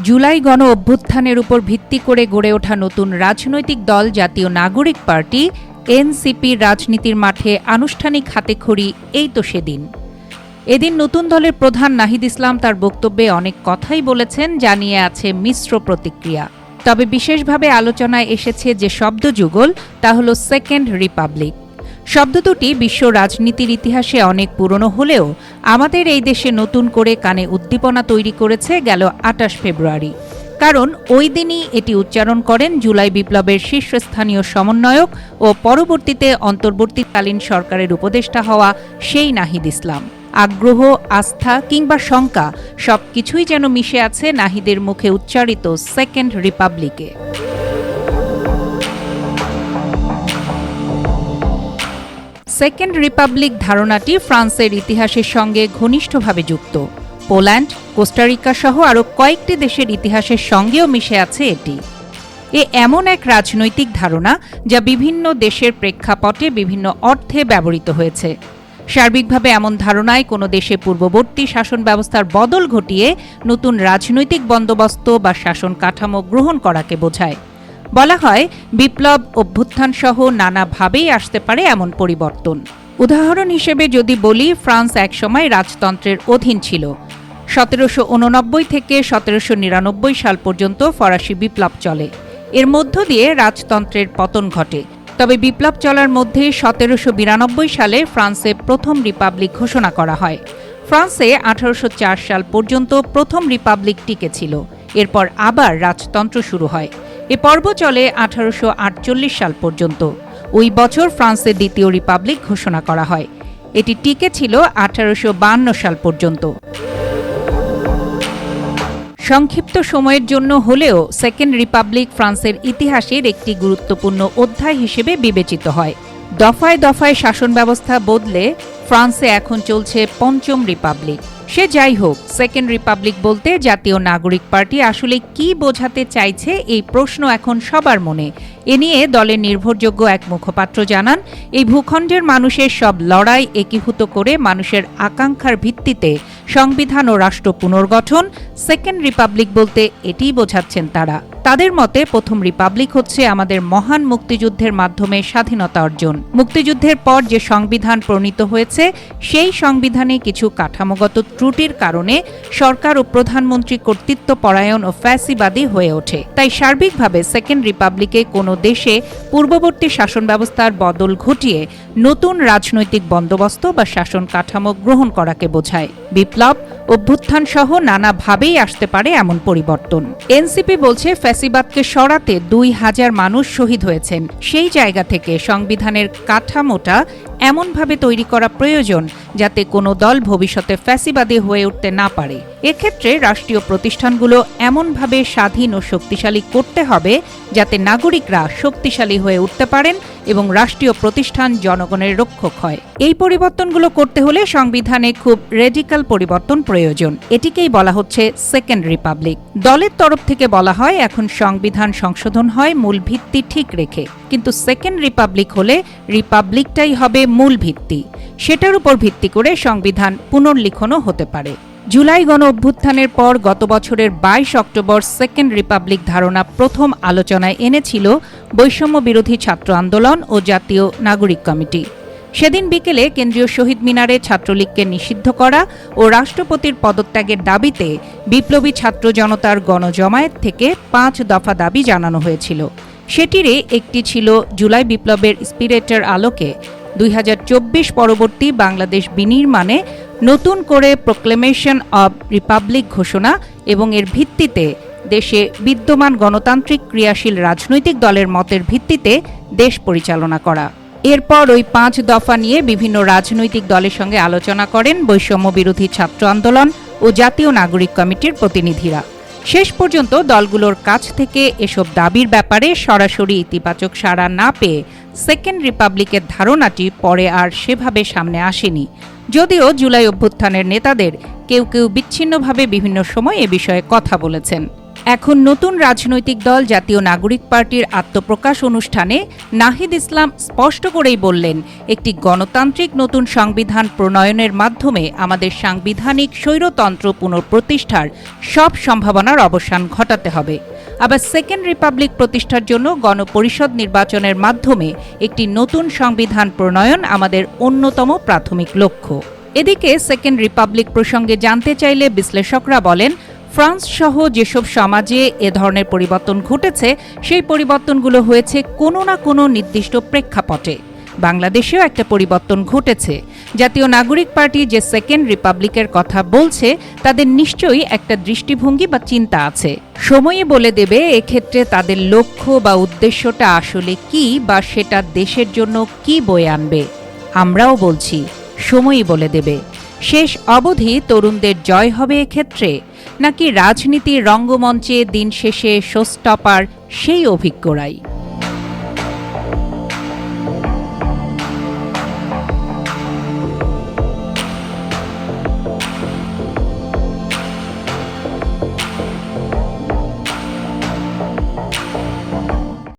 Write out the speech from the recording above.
জুলাই গণ অভ্যুত্থানের উপর ভিত্তি করে গড়ে ওঠা নতুন রাজনৈতিক দল জাতীয় নাগরিক পার্টি এনসিপির রাজনীতির মাঠে আনুষ্ঠানিক হাতেখড়ি এই তো সেদিন। এদিন নতুন দলের প্রধান নাহিদ ইসলাম তার বক্তব্যে অনেক কথাই বলেছেন, জানিয়ে আছে মিশ্র প্রতিক্রিয়া। তবে বিশেষভাবে আলোচনায় এসেছে যে শব্দযুগল, তা হল সেকেন্ড রিপাবলিক। শব্দ দুটি বিশ্ব রাজনীতির ইতিহাসে অনেক পুরনো হলেও আমাদের এই দেশে নতুন করে কানে উদ্দীপনা তৈরি করেছে গেল ২৮ ফেব্রুয়ারি। কারণ ওই দিনই এটি উচ্চারণ করেন জুলাই বিপ্লবের শীর্ষস্থানীয় সমন্বয়ক ও পরবর্তীতে অন্তর্বর্তীকালীন সরকারের উপদেষ্টা হওয়া সেই নাহিদ ইসলাম। আগ্রহ, আস্থা কিংবা শঙ্কা সবকিছুই যেন মিশে আছে নাহিদের মুখে উচ্চারিত সেকেন্ড রিপাবলিকে। সেকেন্ড রিপাবলিক ধারণাটি ফ্রান্সের ইতিহাসের সঙ্গে ঘনিষ্ঠভাবে যুক্ত। পোল্যান্ড, কোস্টারিকা সহ আরও কয়েকটি দেশের ইতিহাসের সঙ্গেও মিশে আছে এটি। এমন এক রাজনৈতিক ধারণা যা বিভিন্ন দেশের প্রেক্ষাপটে বিভিন্ন অর্থে ব্যবহৃত হয়েছে। সার্বিকভাবে এমন ধারণায় কোনো দেশে পূর্ববর্তী শাসন ব্যবস্থার বদল ঘটিয়ে নতুন রাজনৈতিক বন্দোবস্ত বা শাসন কাঠামো গ্রহণ করাকে বোঝায়। বলা হয় বিপ্লব, অভ্যুত্থান সহ নানাভাবেই আসতে পারে এমন পরিবর্তন। উদাহরণ হিসেবে যদি বলি, ফ্রান্স একসময় রাজতন্ত্রের অধীন ছিল। ১৭৮৯ থেকে ১৭৯৯ সাল পর্যন্ত ফরাসি বিপ্লব চলে। এর মধ্য দিয়ে রাজতন্ত্রের পতন ঘটে। তবে বিপ্লব চলার মধ্যে ১৭৯২ সালে ফ্রান্সে প্রথম রিপাবলিক ঘোষণা করা হয়। ফ্রান্সে ১৮০৪ সাল পর্যন্ত প্রথম রিপাবলিক টিকেছিল। এরপর আবার রাজতন্ত্র শুরু হয়। এ পর্ব চলে ১৮৪৮ সাল পর্যন্ত। ওই বছর ফ্রান্সে দ্বিতীয় রিপাবলিক ঘোষণা করা হয়। এটি টিকেছিল ১৮৫২ সাল পর্যন্ত। সংক্ষিপ্ত সময়ের জন্য হলেও সেকেন্ড রিপাবলিক ফ্রান্সের ইতিহাসের একটি গুরুত্বপূর্ণ অধ্যায় হিসেবে বিবেচিত হয়। দফায় দফায় শাসন ব্যবস্থা বদলে ফ্রান্সে এখন চলছে পঞ্চম রিপাবলিক। সে যাই হোক, সেকেন্ড রিপাবলিক বলতে জাতীয় নাগরিক পার্টি আসলে কি বোঝাতে চাইছে, এই প্রশ্ন এখন সবার মনে। এ নিয়ে দলের নির্ভরযোগ্য এক মুখপাত্র জানান, এই ভূখণ্ডের মানুষের সব লড়াই একীভূত করে মানুষের আকাঙ্ক্ষার ভিত্তিতে সংবিধান ও রাষ্ট্র পুনর্গঠন, সেকেন্ড রিপাবলিক বলতে এটিই বোঝাচ্ছেন তারা। তাদের মতে প্রথম রিপাবলিক হচ্ছে আমাদের মহান মুক্তিযুদ্ধের মাধ্যমে স্বাধীনতা অর্জন। মুক্তিযুদ্ধের পর যে সংবিধান প্রণীত হয়েছে, সেই সংবিধানে কিছু কাঠামোগত ত্রুটির কারণে সরকার ও প্রধানমন্ত্রী কর্তৃত্ব পরায়ণ ও ফ্যাসিবাদী হয়ে ওঠে। তাই সার্বিকভাবে সেকেন্ড রিপাবলিকে কোনো দেশে পূর্ববর্তী শাসন ব্যবস্থার বদল ঘটিয়ে নতুন রাজনৈতিক বন্দোবস্ত বা শাসন কাঠামো গ্রহণ করাকে বোঝায়। বিপ্লব, অভ্যুত্থান সহ নানাভাবেই আসতে পারে এমন পরিবর্তন। এনসিপি বলছে ফ্যাসিবাদকে সরাতে ২০০০ মানুষ শহীদ হয়েছেন। সেই জায়গা থেকে সংবিধানের কাঠামোটা এমনভাবে তৈরি করা প্রয়োজন যাতে কোনো দল ভবিষ্যতে ফ্যাসিবাদী হয়ে উঠতে না পারে। এক্ষেত্রে রাষ্ট্রীয় প্রতিষ্ঠানগুলো এমনভাবে স্বাধীন ও শক্তিশালী করতে হবে যাতে নাগরিকরা শক্তিশালী হয়ে উঠতে পারেন এবং রাষ্ট্রীয় প্রতিষ্ঠান জনগণের রক্ষক হয়। এই পরিবর্তনগুলো করতে হলে সংবিধানে খুব রেডিক্যাল পরিবর্তন প্রয়োজন। এটিকেই বলা হচ্ছে সেকেন্ড রিপাবলিক। দলের তরফ থেকে বলা হয় এখন সংবিধান সংশোধন হয় মূল ভিত্তি ঠিক রেখে, কিন্তু সেকেন্ড রিপাবলিক হলে রিপাবলিকটাই হবে মূল ভিত্তি। সেটার উপর ভিত্তি করে সংবিধান পুনর্লিখনও হতে পারে। জুলাই গণ অভ্যুত্থানের পর গত বছরের ২২ অক্টোবর সেকেন্ড রিপাবলিক ধারণা প্রথম আলোচনায় এনেছিল বৈষম্য বিরোধী ছাত্র আন্দোলন ও জাতীয় নাগরিক কমিটি। সেদিন বিকেলে কেন্দ্রীয় শহীদ মিনারে ছাত্রলীগকে নিষিদ্ধ করা ও রাষ্ট্রপতির পদত্যাগের দাবিতে বিপ্লবী ছাত্র জনতার গণজমায়েত থেকে ৫ দফা দাবি জানানো হয়েছিল। সেটিরে একটি ছিল জুলাই বিপ্লবের স্পিরিটের আলোকে ২০২৪ পরবর্তী বাংলাদেশ বিনির্মাণে নতুন করে প্রোক্লেমেশন অব রিপাবলিক ঘোষণা এবং এর ভিত্তিতে দেশে বিদ্যমান গণতান্ত্রিক ক্রিয়াশীল রাজনৈতিক দলের মতের ভিত্তিতে দেশ পরিচালনা করা। এরপর ওই ৫ দফা নিয়ে বিভিন্ন রাজনৈতিক দলের সঙ্গে আলোচনা করেন বৈষম্য বিরোধী ছাত্র আন্দোলন ও জাতীয় নাগরিক কমিটির প্রতিনিধিরা। শেষ পর্যন্ত দলগুলোর কাছ থেকে এসব দাবির ব্যাপারে সরাসরি ইতিবাচক সাড়া না পেয়ে সেকেন্ড রিপাবলিকের ধারণাটি পরে আর সেভাবে সামনে আসেনি। যদিও জুলাই অভ্যুত্থানের নেতাদের কেউ কেউ বিচ্ছিন্নভাবে বিভিন্ন সময় এ বিষয়ে কথা বলেছেন। এখন নতুন রাজনৈতিক দল জাতীয় নাগরিক পার্টির আত্মপ্রকাশ অনুষ্ঠানে নাহিদ ইসলাম স্পষ্ট করেই বললেন, একটি গণতান্ত্রিক নতুন সংবিধান প্রণয়নের মাধ্যমে আমাদের সাংবিধানিক স্বৈরতন্ত্র পুনঃপ্রতিষ্ঠার সব সম্ভাবনার অবসান ঘটাতে হবে। আবার সেকেন্ড রিপাবলিক প্রতিষ্ঠার জন্য গণপরিষদ নির্বাচনের মাধ্যমে একটি নতুন সংবিধান প্রণয়ন আমাদের অন্যতম প্রাথমিক লক্ষ্য। এদিকে সেকেন্ড রিপাবলিক প্রসঙ্গে জানতে চাইলে বিশ্লেষকরা বলেন, ফ্রান্স সহ যেসব সমাজে এ ধরনের পরিবর্তন ঘটেছে সেই পরিবর্তনগুলো হয়েছে কোনো না কোনো নির্দিষ্ট প্রেক্ষাপটে। বাংলাদেশেও একটা পরিবর্তন ঘটেছে। জাতীয় নাগরিক পার্টি যে সেকেন্ড রিপাবলিকের কথা বলছে তাদের নিশ্চয়ই একটা দৃষ্টিভঙ্গি বা চিন্তা আছে। সময়ই বলে দেবে এক্ষেত্রে তাদের লক্ষ্য বা উদ্দেশ্যটা আসলে কি, বা সেটা দেশের জন্য কি বয়ে আনবে। আমরাও বলছি, সময়ই বলে দেবে। শেষ অবধি তরুণদের জয় হবে এক্ষেত্রে, নাকি রাজনীতির রঙ্গমঞ্চে দিন শেষে শোস্টপার সেই অভিজ্ঞরাই?